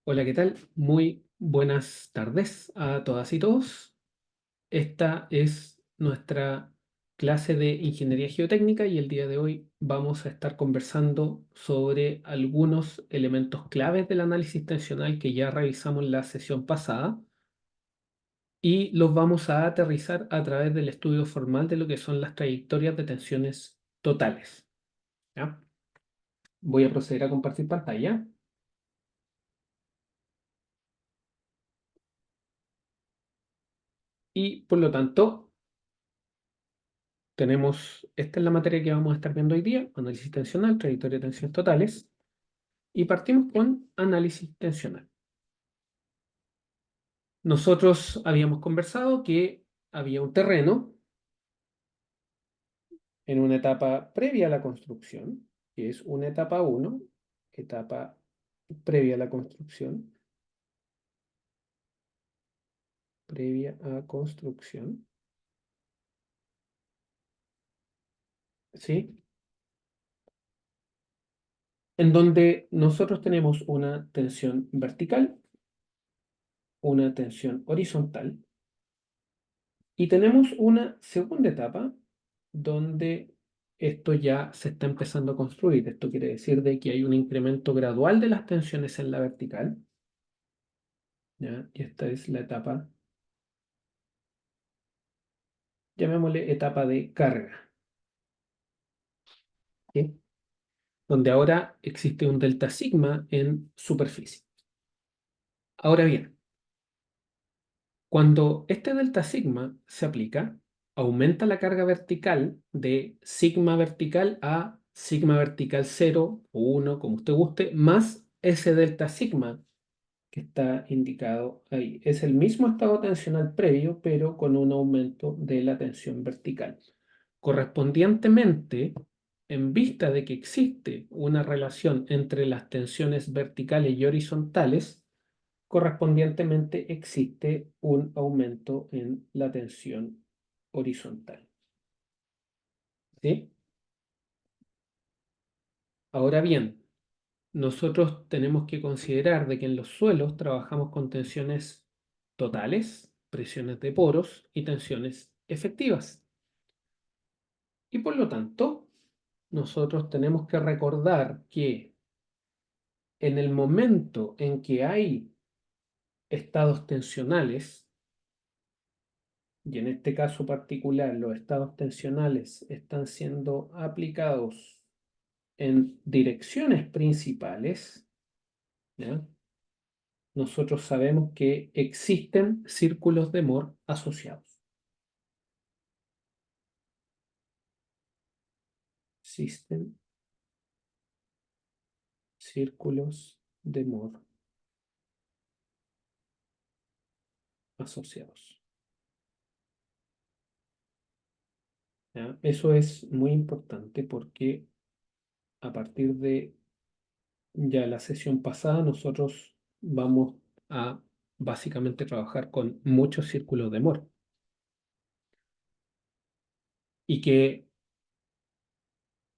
Hola, ¿qué tal? Muy buenas tardes a todas y todos. Esta es nuestra clase de Ingeniería Geotécnica y el día de hoy vamos a estar conversando sobre algunos elementos claves del análisis tensional que ya revisamos en la sesión pasada y los vamos a aterrizar a través del estudio formal de lo que son las trayectorias de tensiones totales. ¿Ya? Voy a proceder a compartir pantalla y por lo tanto esta es la materia que vamos a estar viendo hoy día, análisis tensional, trayectoria de tensiones totales, y partimos con análisis tensional. Nosotros habíamos conversado que había un terreno en una etapa previa a la construcción, que es una etapa 1, etapa previa a la construcción, previa a construcción, ¿sí? En donde nosotros tenemos una tensión vertical, una tensión horizontal, y tenemos una segunda etapa donde esto ya se está empezando a construir. Esto quiere decir de que hay un incremento gradual de las tensiones en la vertical, ¿ya? Y esta es la etapa, llamémosle etapa de carga, ¿sí? Donde ahora existe un delta sigma en superficie. Ahora bien, cuando este delta sigma se aplica, aumenta la carga vertical de sigma vertical a sigma vertical 0 o 1, como usted guste, más ese delta sigma que está indicado ahí. Es el mismo estado tensional previo, pero con un aumento de la tensión vertical. Correspondientemente, en vista de que existe una relación entre las tensiones verticales y horizontales, correspondientemente existe un aumento en la tensión horizontal. ¿Sí? Ahora bien, nosotros tenemos que considerar de que en los suelos trabajamos con tensiones totales, presiones de poros y tensiones efectivas. Y por lo tanto, nosotros tenemos que recordar que en el momento en que hay estados tensionales, y en este caso particular los estados tensionales están siendo aplicados en direcciones principales, ¿ya? Nosotros sabemos que existen círculos de Moore asociados. Existen círculos de Moore asociados. ¿Ya? Eso es muy importante porque a partir de ya la sesión pasada nosotros vamos a básicamente trabajar con muchos círculos de Moore y que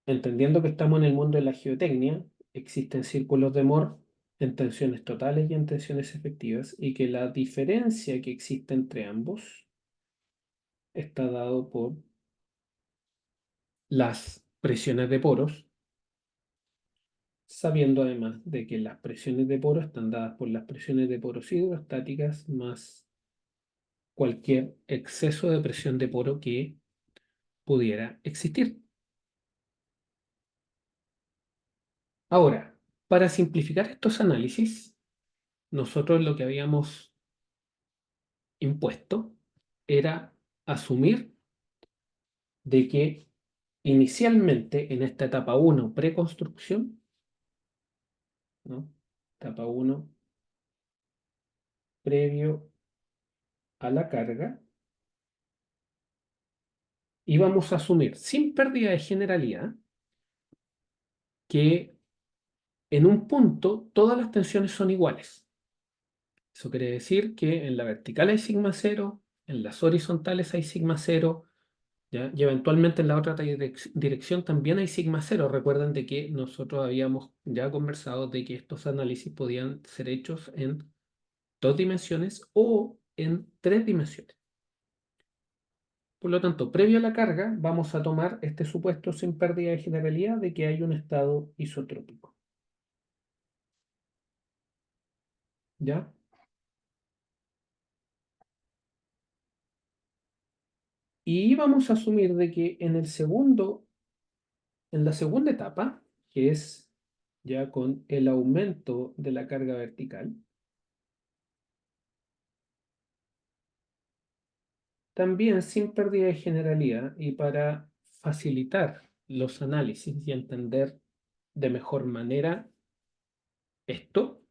entendiendo que estamos en el mundo de la geotecnia, existen círculos de Moore en tensiones totales y en tensiones efectivas, y que la diferencia que existe entre ambos está dado por las presiones de poros, sabiendo además de que las presiones de poros están dadas por las presiones de poros hidrostáticas más cualquier exceso de presión de poro que pudiera existir. Ahora, para simplificar estos análisis, nosotros lo que habíamos impuesto era asumir de que inicialmente en esta etapa 1 preconstrucción, ¿no? Etapa 1 previo a la carga, íbamos a asumir sin pérdida de generalidad que en un punto todas las tensiones son iguales. Eso quiere decir que en la vertical hay sigma 0, en las horizontales hay sigma 0, ¿ya? Y eventualmente en la otra dirección también hay sigma cero. Recuerden de que nosotros habíamos ya conversado de que estos análisis podían ser hechos en dos dimensiones o en tres dimensiones. Por lo tanto, previo a la carga, vamos a tomar este supuesto sin pérdida de generalidad de que hay un estado isotrópico. ¿Ya? Y vamos a asumir de que en la segunda etapa, que es ya con el aumento de la carga vertical, también sin pérdida de generalidad y para facilitar los análisis y entender de mejor manera esto,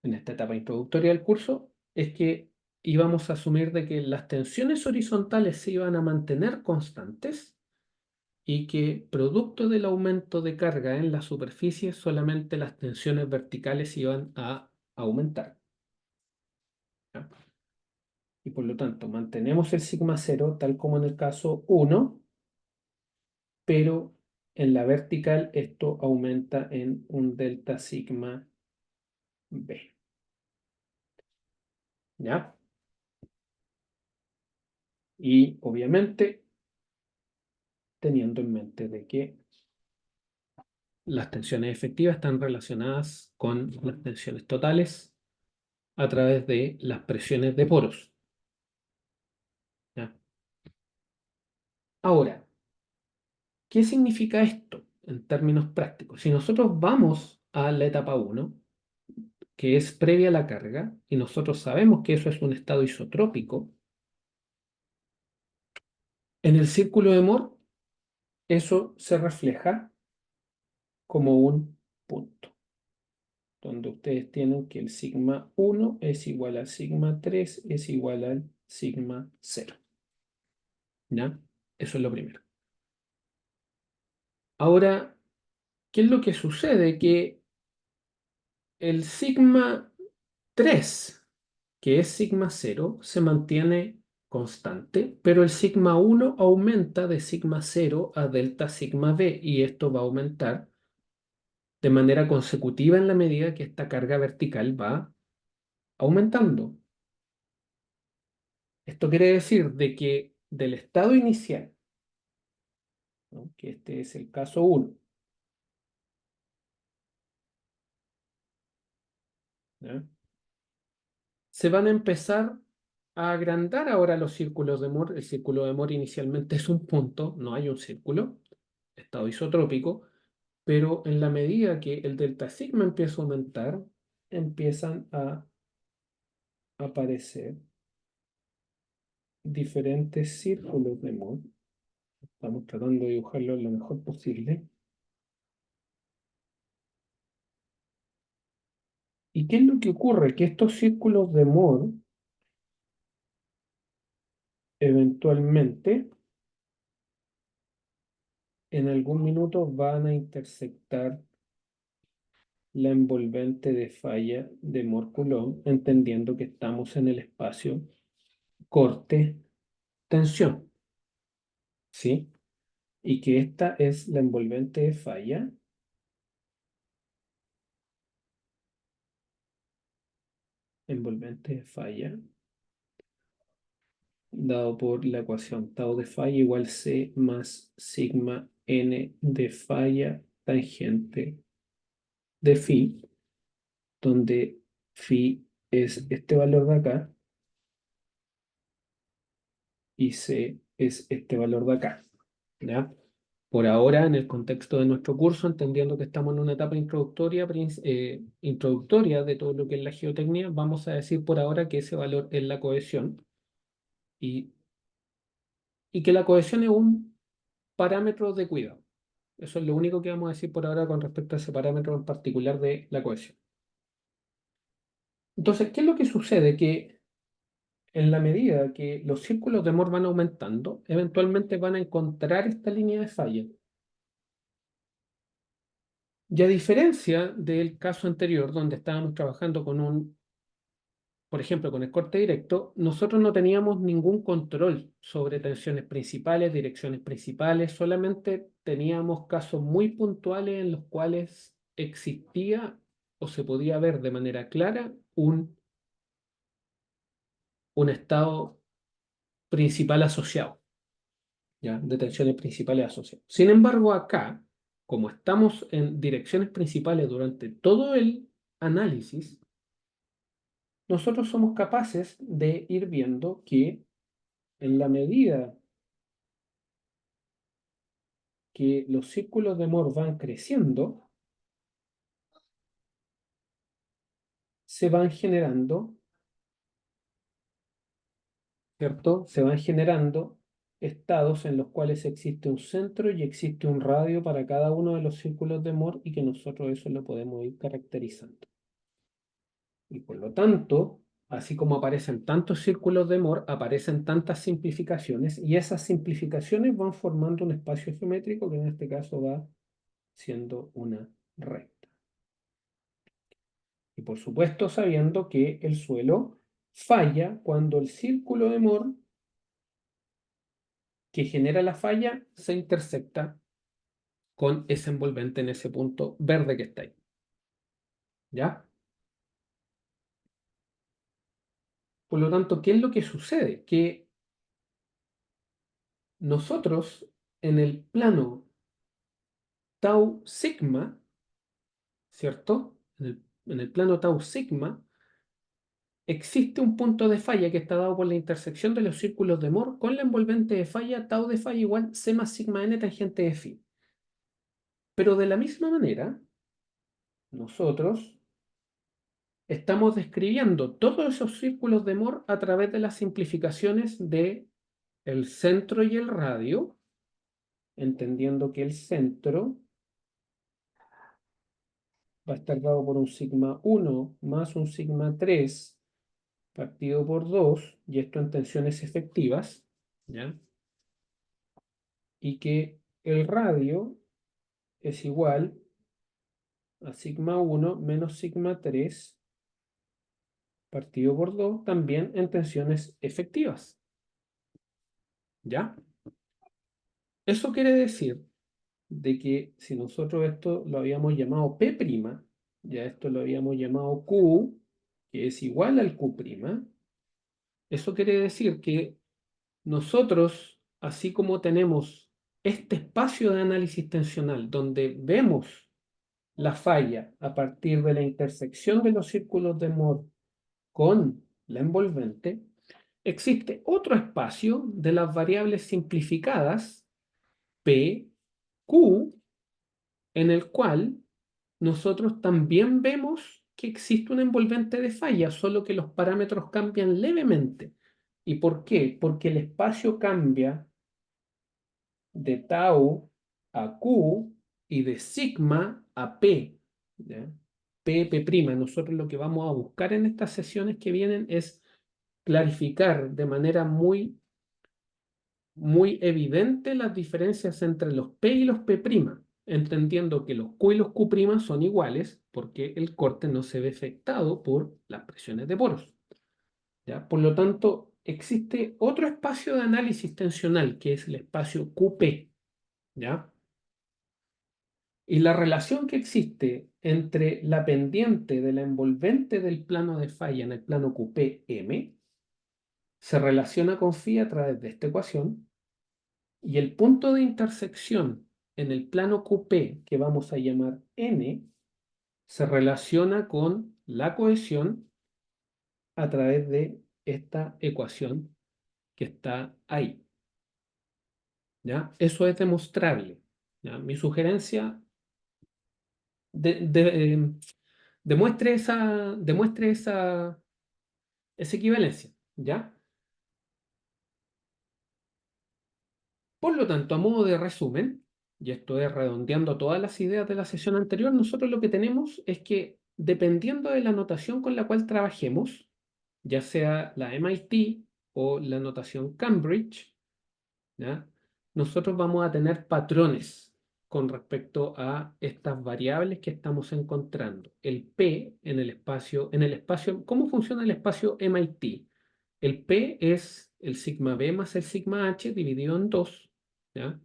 en esta etapa introductoria del curso, es que íbamos a asumir de que las tensiones horizontales se iban a mantener constantes y que producto del aumento de carga en la superficie solamente las tensiones verticales iban a aumentar. ¿Ya? Y por lo tanto mantenemos el sigma cero tal como en el caso 1, pero en la vertical esto aumenta en un delta sigma B. ¿Ya? Y obviamente teniendo en mente de que las tensiones efectivas están relacionadas con las tensiones totales a través de las presiones de poros. ¿Ya? Ahora, ¿qué significa esto en términos prácticos? Si nosotros vamos a la etapa 1, que es previa a la carga, y nosotros sabemos que eso es un estado isotrópico, en el círculo de Moore eso se refleja como un punto, donde ustedes tienen que el sigma 1 es igual al sigma 3 es igual al sigma 0. ¿Ya? Eso es lo primero. Ahora, ¿qué es lo que sucede? Que el sigma 3, que es sigma 0, se mantiene constante, pero el sigma 1 aumenta de sigma 0 a delta sigma B y esto va a aumentar de manera consecutiva en la medida que esta carga vertical va aumentando. Esto quiere decir de que del estado inicial, ¿no? Que este es el caso 1, ¿ya? Se van a empezar a agrandar ahora los círculos de Moore. El círculo de Moore inicialmente es un punto, no hay un círculo, estado isotrópico, pero en la medida que el delta sigma empieza a aumentar, empiezan a aparecer diferentes círculos de Moore. Estamos tratando de dibujarlo lo mejor posible. ¿Y qué es lo que ocurre? Que estos círculos de Moore eventualmente en algún minuto van a intersectar la envolvente de falla de Moore-Coulomb, entendiendo que estamos en el espacio corte-tensión, ¿sí? Y que esta es la envolvente de falla, dado por la ecuación tau de falla igual C más sigma n de falla tangente de phi, donde phi es este valor de acá y C es este valor de acá, ¿ya? Por ahora, en el contexto de nuestro curso, entendiendo que estamos en una etapa introductoria de todo lo que es la geotecnia, vamos a decir por ahora que ese valor es la cohesión y, y que la cohesión es un parámetro de cuidado. Eso es lo único que vamos a decir por ahora con respecto a ese parámetro en particular de la cohesión. Entonces, ¿qué es lo que sucede? Que en la medida que los círculos de Moore van aumentando, eventualmente van a encontrar esta línea de falla. Y a diferencia del caso anterior, donde estábamos trabajando con un por ejemplo, con el corte directo, nosotros no teníamos ningún control sobre tensiones principales, direcciones principales, solamente teníamos casos muy puntuales en los cuales existía o se podía ver de manera clara un estado principal asociado, ¿ya? De tensiones principales asociadas. Sin embargo, acá, como estamos en direcciones principales durante todo el análisis, nosotros somos capaces de ir viendo que en la medida que los círculos de Moore van creciendo, se van generando, ¿cierto? Se van generando estados en los cuales existe un centro y existe un radio para cada uno de los círculos de Moore y que nosotros eso lo podemos ir caracterizando. Y por lo tanto, así como aparecen tantos círculos de Moore, aparecen tantas simplificaciones y esas simplificaciones van formando un espacio geométrico que en este caso va siendo una recta. Y por supuesto sabiendo que el suelo falla cuando el círculo de Moore que genera la falla se intersecta con ese envolvente en ese punto verde que está ahí. ¿Ya? Por lo tanto, ¿qué es lo que sucede? Que nosotros en el plano tau sigma, ¿cierto? En el plano tau sigma, existe un punto de falla que está dado por la intersección de los círculos de Moore con la envolvente de falla, tau de falla igual C más sigma n tangente de phi. Pero de la misma manera, nosotros estamos describiendo todos esos círculos de Moore a través de las simplificaciones de el centro y el radio, entendiendo que el centro va a estar dado por un sigma 1 más un sigma 3 partido por 2, y esto en tensiones efectivas, ¿ya? Y que el radio es igual a sigma 1 menos sigma 3 partido por 2, también en tensiones efectivas, ¿ya? Eso quiere decir de que si nosotros esto lo habíamos llamado P', ya esto lo habíamos llamado Q, que es igual al Q', eso quiere decir que nosotros, así como tenemos este espacio de análisis tensional donde vemos la falla a partir de la intersección de los círculos de Moore con la envolvente, existe otro espacio de las variables simplificadas P, Q, en el cual nosotros también vemos que existe un envolvente de falla, solo que los parámetros cambian levemente. ¿Y por qué? Porque el espacio cambia de tau a Q y de sigma a P. ¿Ya? P'. Nosotros lo que vamos a buscar en estas sesiones que vienen es clarificar de manera muy, muy evidente las diferencias entre los P y los P', entendiendo que los Q y los Q' son iguales porque el corte no se ve afectado por las presiones de poros. ¿Ya? Por lo tanto, existe otro espacio de análisis tensional que es el espacio QP, ¿ya? Y la relación que existe entre la pendiente de la envolvente del plano de falla en el plano QPM se relaciona con phi a través de esta ecuación, y el punto de intersección en el plano QP, que vamos a llamar N, se relaciona con la cohesión a través de esta ecuación que está ahí. ¿Ya? Eso es demostrable. ¿Ya? Mi sugerencia, demuestre esa equivalencia. ¿Ya? Por lo tanto, a modo de resumen, y esto es redondeando todas las ideas de la sesión anterior, nosotros lo que tenemos es que dependiendo de la notación con la cual trabajemos, ya sea la MIT o la notación Cambridge, ¿ya? Nosotros vamos a tener patrones. con respecto a estas variables que estamos encontrando. El P en el espacio, ¿cómo funciona el espacio MIT? El P es el sigma B más el sigma H dividido en 2, ¿ya?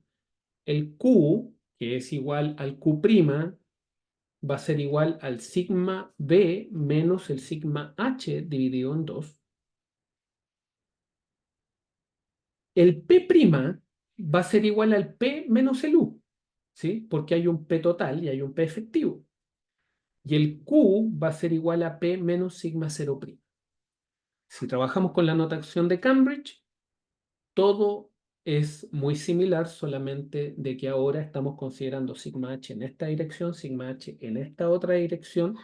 El Q, que es igual al Q', va a ser igual al sigma B menos el sigma H dividido en 2. El P' va a ser igual al P menos el U, ¿sí? Porque hay un P total y hay un P efectivo. Y el Q va a ser igual a P menos sigma 0'. Si trabajamos con la notación de Cambridge, todo es muy similar, solamente de que ahora estamos considerando sigma h en esta dirección, sigma h en esta otra dirección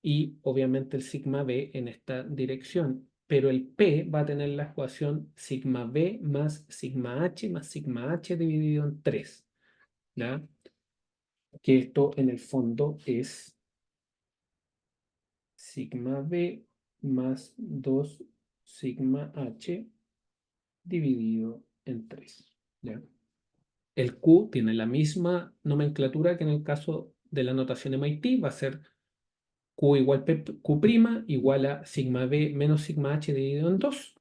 y obviamente el sigma b en esta dirección. Pero el P va a tener la ecuación sigma b más sigma h dividido en 3, ¿ya? Que esto en el fondo es sigma b más 2 sigma h dividido en 3, ¿ya? El Q tiene la misma nomenclatura que en el caso de la notación MIT, va a ser Q igual Q' igual a sigma B menos sigma H dividido en 2.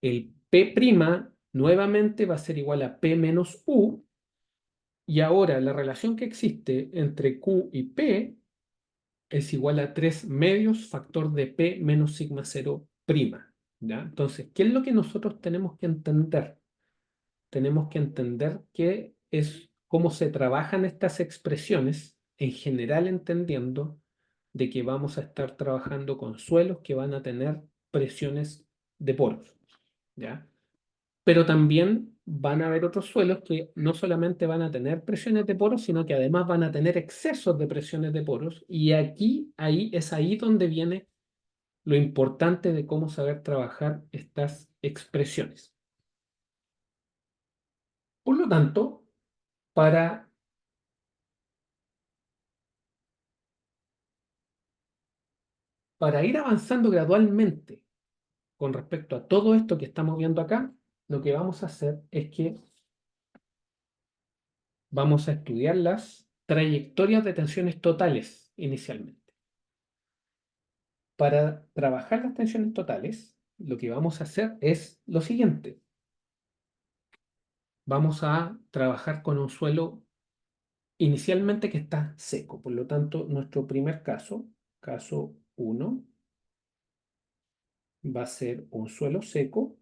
El P' nuevamente va a ser igual a P menos U. Y ahora la relación que existe entre Q y P es igual a 3 medios factor de P menos sigma 0'. ¿Ya? Entonces, ¿qué es lo que nosotros tenemos que entender? Tenemos que entender qué es cómo se trabajan estas expresiones, en general entendiendo de que vamos a estar trabajando con suelos que van a tener presiones de poros, ¿ya? Pero también van a haber otros suelos que no solamente van a tener presiones de poros, sino que además van a tener excesos de presiones de poros. Y ahí donde viene lo importante de cómo saber trabajar estas expresiones. Por lo tanto, para Para ir avanzando gradualmente con respecto a todo esto que estamos viendo acá, lo que vamos a hacer es que vamos a estudiar las trayectorias de tensiones totales inicialmente. Para trabajar las tensiones totales, lo que vamos a hacer es lo siguiente. Vamos a trabajar con un suelo inicialmente que está seco. Por lo tanto, nuestro primer caso, caso 1, va a ser un suelo seco.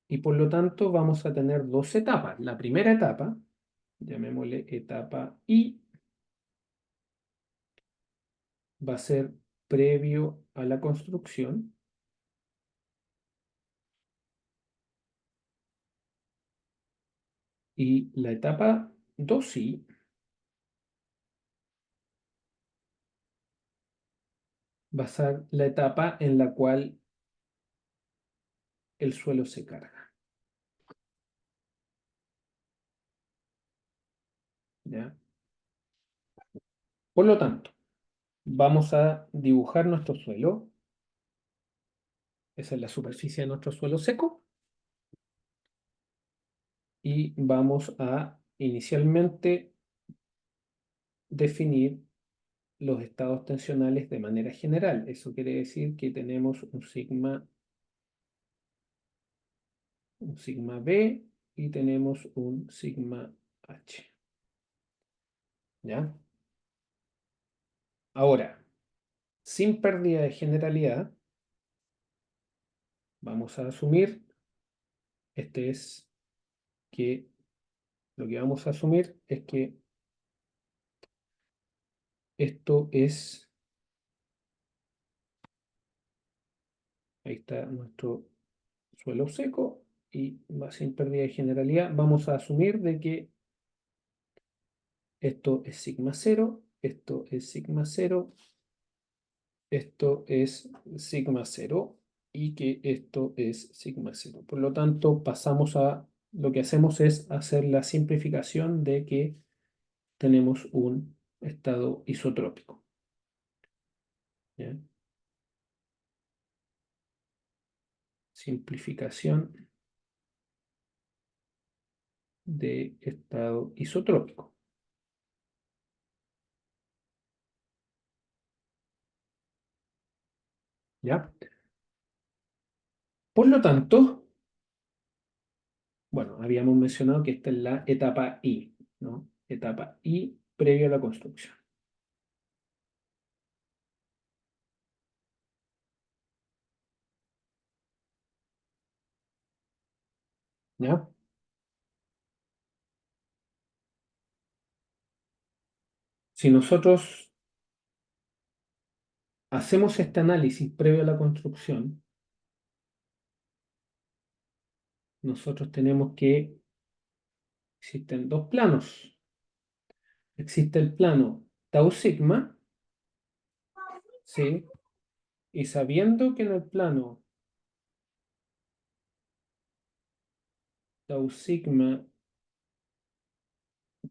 Y por lo tanto vamos a tener dos etapas. La primera etapa, llamémosle etapa I, va a ser previo a la construcción. Y la etapa 2I va a ser la etapa en la cual el suelo se carga, ¿ya? Por lo tanto, vamos a dibujar nuestro suelo. Esa es la superficie de nuestro suelo seco. Y vamos a inicialmente definir los estados tensionales de manera general. Eso quiere decir que tenemos un sigma B y tenemos un sigma H. ¿Ya? Ahora, sin pérdida de generalidad, vamos a asumir, este es que lo que vamos a asumir es que esto es, ahí está nuestro suelo seco y va sin pérdida de generalidad, vamos a asumir de que esto es sigma 0, esto es sigma 0, esto es sigma 0 y que esto es sigma 0. Por lo tanto, lo que hacemos es hacer la simplificación de que tenemos un estado isotrópico. ¿Ya? Simplificación de estado isotrópico. ¿Ya? Por lo tanto, bueno, habíamos mencionado que esta es la etapa I, ¿no? Etapa I previo a la construcción. ¿Ya? Si nosotros hacemos este análisis previo a la construcción, nosotros tenemos que, existen dos planos. Existe el plano tau sigma, ¿sí? Y sabiendo que en el plano tau sigma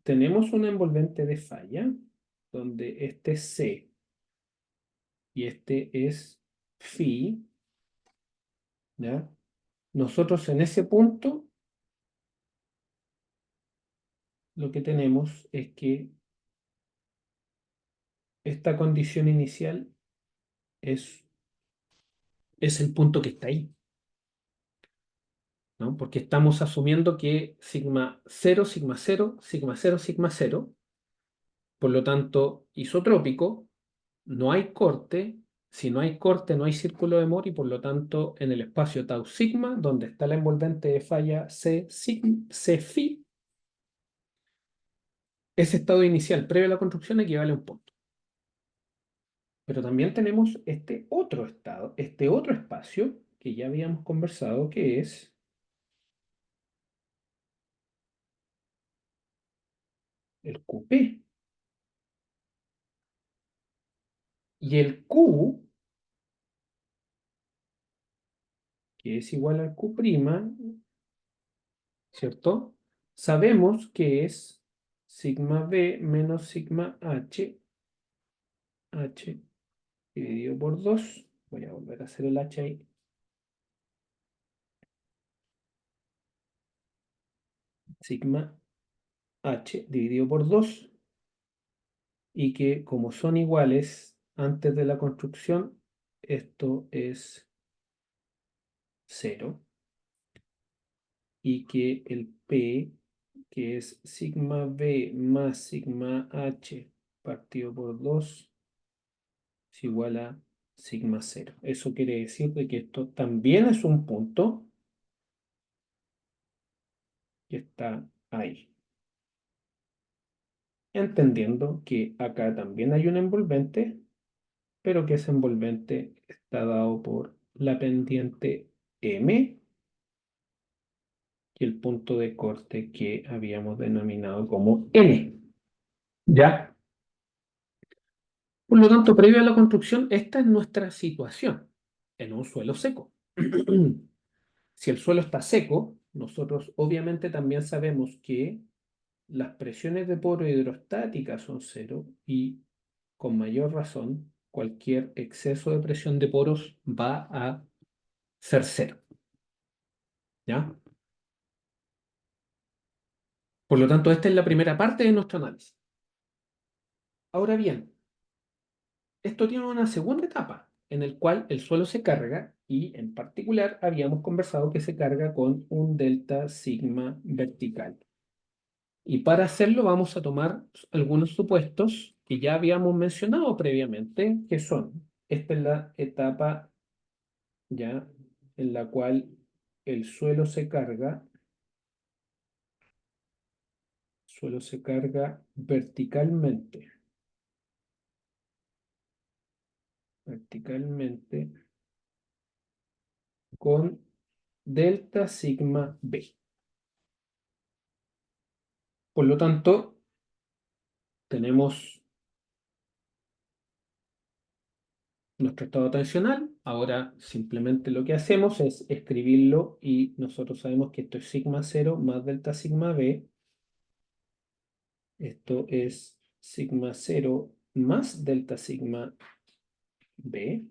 tenemos un envolvente de falla, donde este es C y este es phi, ¿ya? Nosotros en ese punto lo que tenemos es que esta condición inicial es, es el punto que está ahí, ¿no? Porque estamos asumiendo que sigma cero, sigma cero, sigma cero, sigma cero, por lo tanto, isotrópico, no hay corte. Si no hay corte, no hay círculo de Moore y por lo tanto, en el espacio tau sigma, donde está la envolvente de falla C, C phi, ese estado inicial previo a la construcción equivale a un punto. Pero también tenemos este otro estado, este otro espacio que ya habíamos conversado, que es el QP. Y el Q, que es igual al Q', ¿cierto? Sabemos que es sigma B menos sigma H dividido por 2. Voy a volver a hacer el H ahí. Sigma H dividido por 2. Y que como son iguales antes de la construcción, esto es 0. Y que el P, que es sigma B más sigma H partido por 2, es igual a sigma 0. Eso quiere decir de que esto también es un punto que está ahí. Entendiendo que acá también hay un envolvente, pero que ese envolvente está dado por la pendiente M y el punto de corte que habíamos denominado como N. ¿Ya? Por lo tanto, previo a la construcción, esta es nuestra situación en un suelo seco. Si el suelo está seco, nosotros obviamente también sabemos que las presiones de poro hidrostáticas son cero y con mayor razón cualquier exceso de presión de poros va a ser cero. ¿Ya? Por lo tanto, esta es la primera parte de nuestro análisis. Ahora bien, esto tiene una segunda etapa en el cual el suelo se carga y en particular habíamos conversado que se carga con un delta sigma vertical. Y para hacerlo vamos a tomar algunos supuestos que ya habíamos mencionado previamente, que son, esta es la etapa ya en la cual el suelo se carga verticalmente con delta sigma B. Por lo tanto, tenemos nuestro estado tensional. Ahora simplemente lo que hacemos es escribirlo y nosotros sabemos que esto es sigma 0 más delta sigma B. Esto es sigma 0 más delta sigma B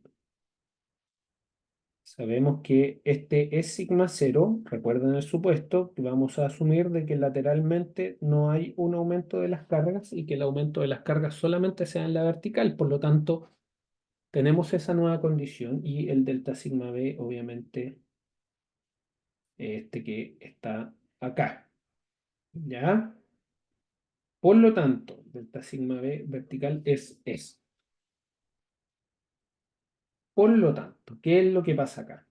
Sabemos que este es sigma cero. Recuerden el supuesto que vamos a asumir de que lateralmente no hay un aumento de las cargas y que el aumento de las cargas solamente sea en la vertical. Por lo tanto, tenemos esa nueva condición y el delta sigma b, obviamente, este que está acá. ¿Ya? Por lo tanto, delta sigma b vertical es eso. Por lo tanto, ¿qué es lo que pasa acá?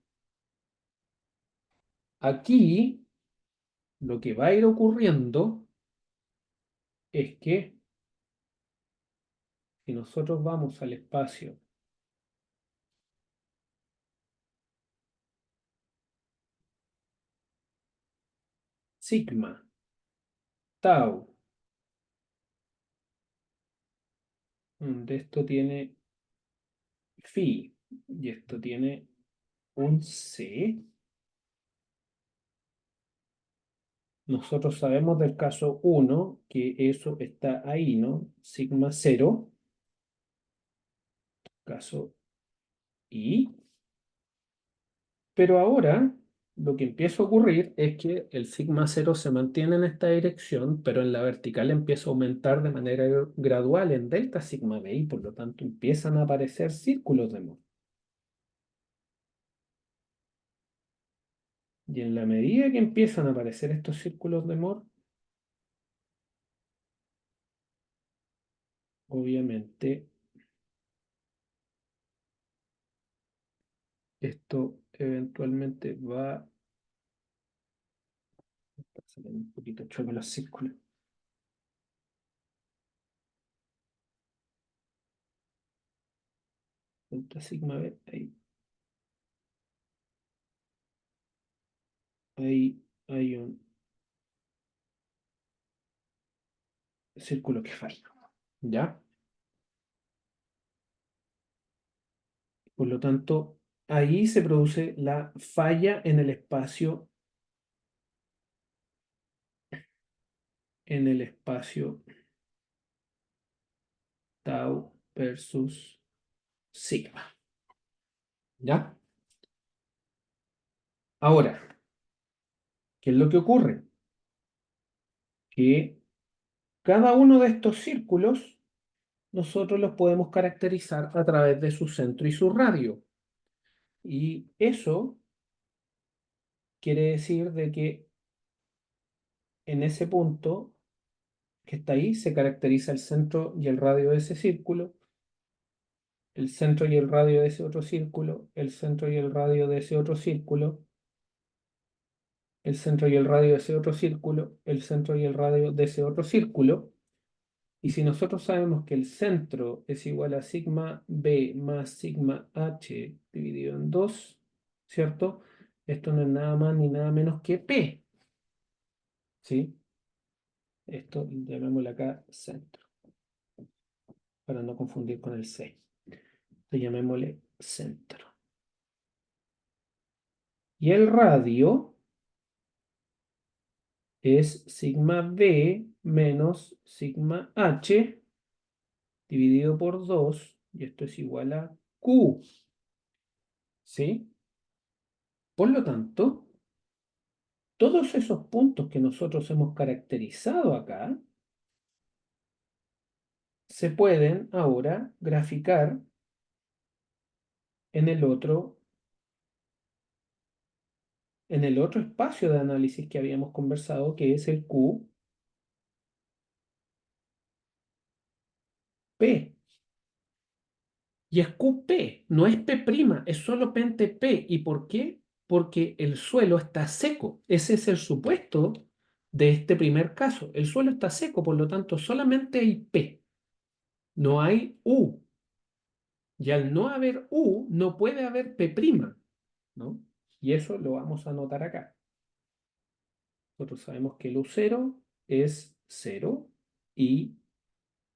Aquí lo que va a ir ocurriendo es que si nosotros vamos al espacio sigma, tau, donde esto tiene phi y esto tiene un c, nosotros sabemos del caso 1 que eso está ahí, ¿no? Sigma 0, caso I. Pero ahora lo que empieza a ocurrir es que el sigma cero se mantiene en esta dirección, pero en la vertical empieza a aumentar de manera gradual en delta sigma b y por lo tanto empiezan a aparecer círculos de Moore. Y en la medida que empiezan a aparecer estos círculos de Moore, obviamente esto eventualmente va a salir un poquito chueco los círculos. Delta sigma b, ahí hay un círculo que falla. ¿Ya? Por lo tanto, ahí se produce la falla en el espacio tau versus sigma. ¿Ya? Ahora, ¿qué es lo que ocurre? Que cada uno de estos círculos nosotros los podemos caracterizar a través de su centro y su radio. Y eso quiere decir de que en ese punto que está ahí se caracteriza el centro y el radio de ese círculo, el centro y el radio de ese otro círculo, el centro y el radio de ese otro círculo, el centro y el radio de ese otro círculo, el centro y el radio de ese otro círculo. Y si nosotros sabemos que el centro es igual a sigma b más sigma h dividido en 2, ¿cierto? Esto no es nada más ni nada menos que p, ¿sí? Esto llamémosle acá centro, para no confundir con el c. Entonces llamémosle centro. Y el radio es sigma b menos sigma h dividido por 2, y esto es igual a q, ¿sí? Por lo tanto, todos esos puntos que nosotros hemos caracterizado acá se pueden ahora graficar en en el otro espacio de análisis que habíamos conversado, que es el QP. Y es QP, no es P', es solamente P. ¿Y por qué? Porque el suelo está seco. Ese es el supuesto de este primer caso. El suelo está seco, por lo tanto, solamente hay P, no hay U. Y al no haber U, no puede haber P', ¿no? Y eso lo vamos a anotar acá. Nosotros sabemos que el U0 es 0 y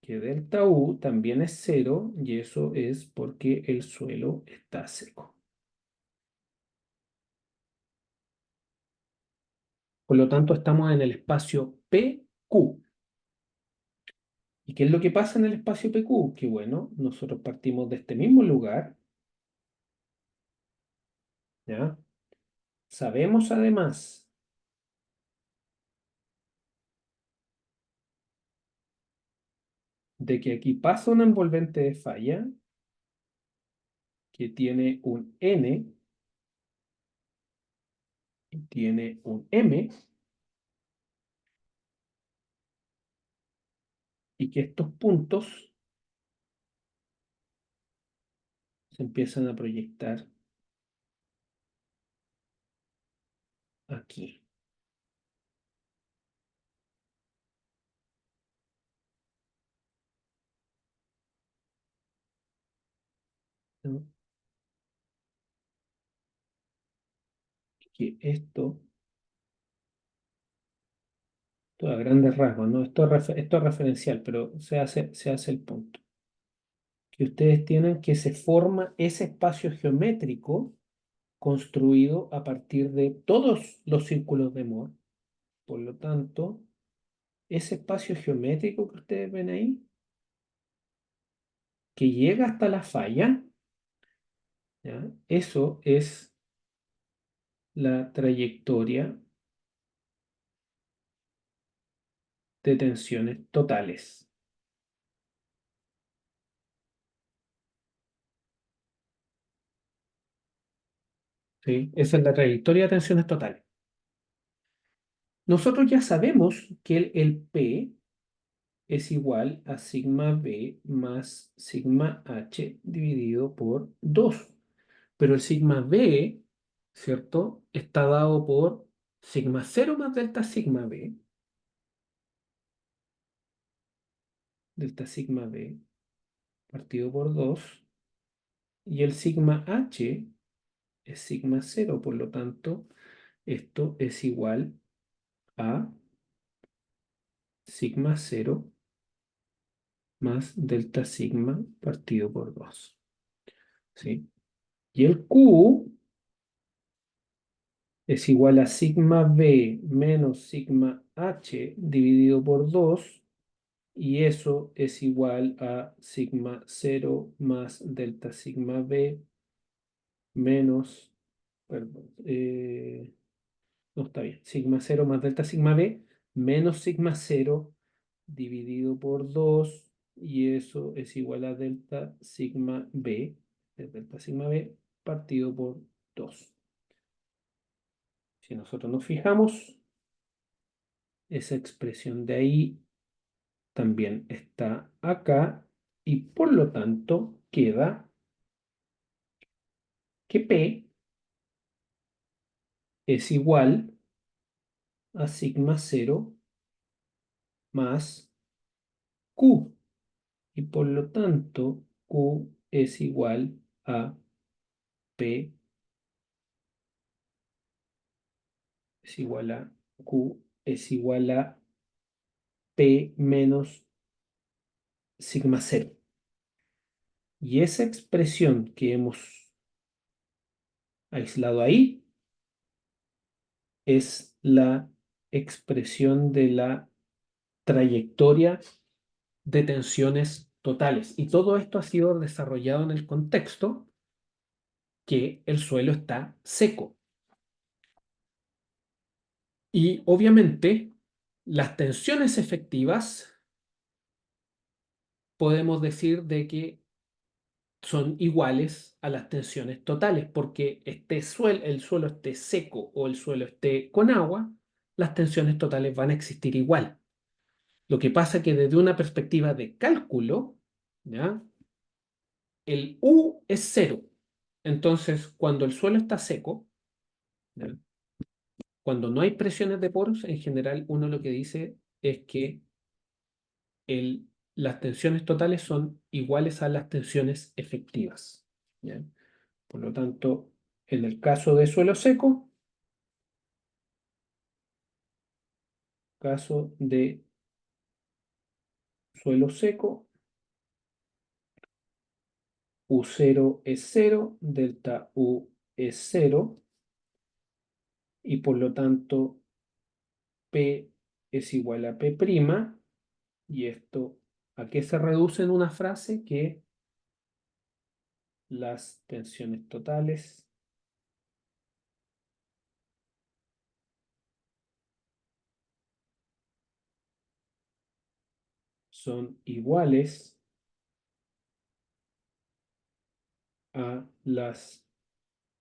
que delta U también es 0 y eso es porque el suelo está seco. Por lo tanto, estamos en el espacio PQ. ¿Y qué es lo que pasa en el espacio PQ? Que bueno, nosotros partimos de este mismo lugar, ¿Ya? Sabemos además de que aquí pasa un envolvente de falla que tiene un N y tiene un M y que estos puntos se empiezan a proyectar aquí. ¿No? Que esto a grandes rasgos, ¿no? Esto es referencial, pero se hace el punto. Que ustedes tienen que se forma ese espacio geométrico construido a partir de todos los círculos de Moore. Por lo tanto, ese espacio geométrico que ustedes ven ahí, que llega hasta la falla, ¿ya? Eso es la trayectoria de tensiones totales. ¿Sí? Esa es la trayectoria de tensiones totales. Nosotros ya sabemos que el P es igual a sigma B más sigma H dividido por 2. Pero el sigma B, ¿cierto? Está dado por sigma cero más delta sigma B partido por 2, y el sigma H es sigma cero, por lo tanto, esto es igual a sigma cero más delta sigma partido por 2. ¿Sí? Y el Q es igual a sigma B menos sigma H dividido por 2, y eso es igual a sigma cero más delta sigma B menos, perdón, no está bien, sigma cero más delta sigma B menos sigma cero dividido por 2, y eso es igual a delta sigma B, delta sigma B partido por 2. Si nosotros nos fijamos, esa expresión de ahí también está acá, y por lo tanto queda que P es igual a sigma cero más Q, y por lo tanto Q es igual a P es igual a Q es igual a P menos sigma cero. Y esa expresión que hemos aislado ahí es la expresión de la trayectoria de tensiones totales. Y todo esto ha sido desarrollado en el contexto que el suelo está seco. Y obviamente las tensiones efectivas podemos decir de que son iguales a las tensiones totales, porque el suelo esté seco o el suelo esté con agua, las tensiones totales van a existir igual. Lo que pasa es que desde una perspectiva de cálculo, ¿ya? El U es cero. Entonces, cuando el suelo está seco, ¿ya? Cuando no hay presiones de poros, en general uno lo que dice es que las tensiones totales son iguales a las tensiones efectivas. ¿Ya? Por lo tanto, en el caso de suelo seco, caso de suelo seco, U0 es cero, delta U es cero, y por lo tanto P es igual a P', y esto, ¿a qué se reduce en una frase? Que las tensiones totales son iguales a las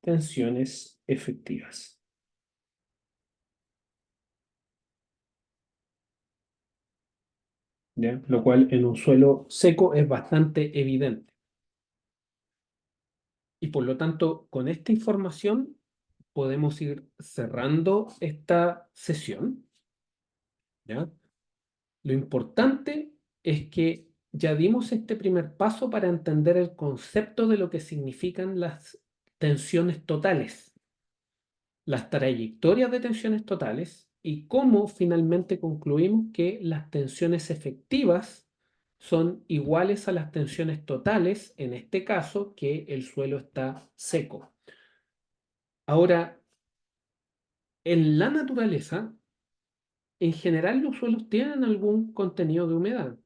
tensiones efectivas. ¿Ya? Lo cual en un suelo seco es bastante evidente. Y por lo tanto, con esta información podemos ir cerrando esta sesión, ¿ya? Lo importante es que ya dimos este primer paso para entender el concepto de lo que significan las tensiones totales, las trayectorias de tensiones totales y cómo finalmente concluimos que las tensiones efectivas son iguales a las tensiones totales, en este caso, que el suelo está seco. Ahora, en la naturaleza, en general los suelos tienen algún contenido de humedad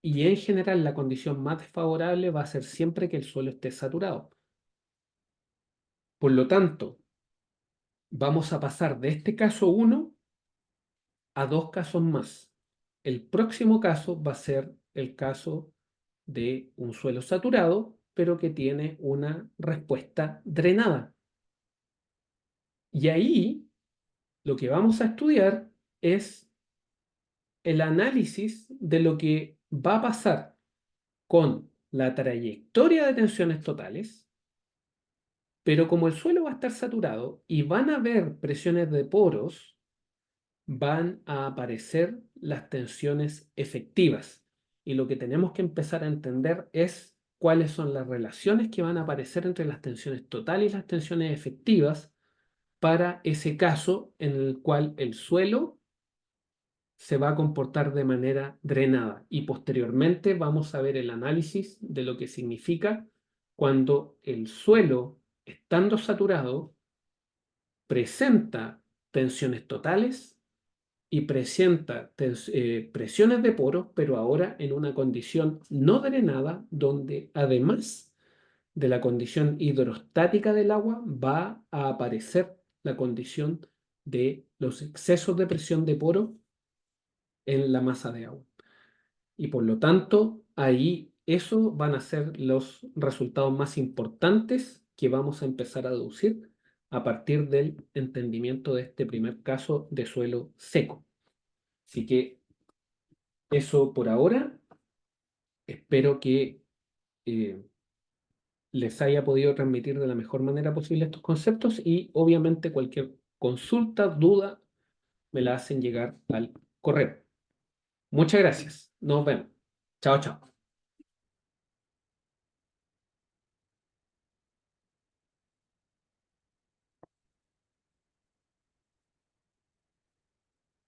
y en general la condición más desfavorable va a ser siempre que el suelo esté saturado. Por lo tanto, vamos a pasar de este caso uno a dos casos más. El próximo caso va a ser el caso de un suelo saturado, pero que tiene una respuesta drenada. Y ahí lo que vamos a estudiar es el análisis de lo que va a pasar con la trayectoria de tensiones totales, pero como el suelo va a estar saturado y van a haber presiones de poros, van a aparecer las tensiones efectivas. Y lo que tenemos que empezar a entender es cuáles son las relaciones que van a aparecer entre las tensiones totales y las tensiones efectivas para ese caso en el cual el suelo se va a comportar de manera drenada. Y posteriormente vamos a ver el análisis de lo que significa cuando el suelo, estando saturado, presenta tensiones totales y presenta presiones de poros, pero ahora en una condición no drenada, donde además de la condición hidrostática del agua va a aparecer la condición de los excesos de presión de poro en la masa de agua. Y por lo tanto, ahí eso van a ser los resultados más importantes que vamos a empezar a deducir a partir del entendimiento de este primer caso de suelo seco. Así que eso por ahora. Espero que eh, les haya podido transmitir de la mejor manera posible estos conceptos y obviamente cualquier consulta, duda, me la hacen llegar al correo. Muchas gracias. Nos vemos. Chao, chao.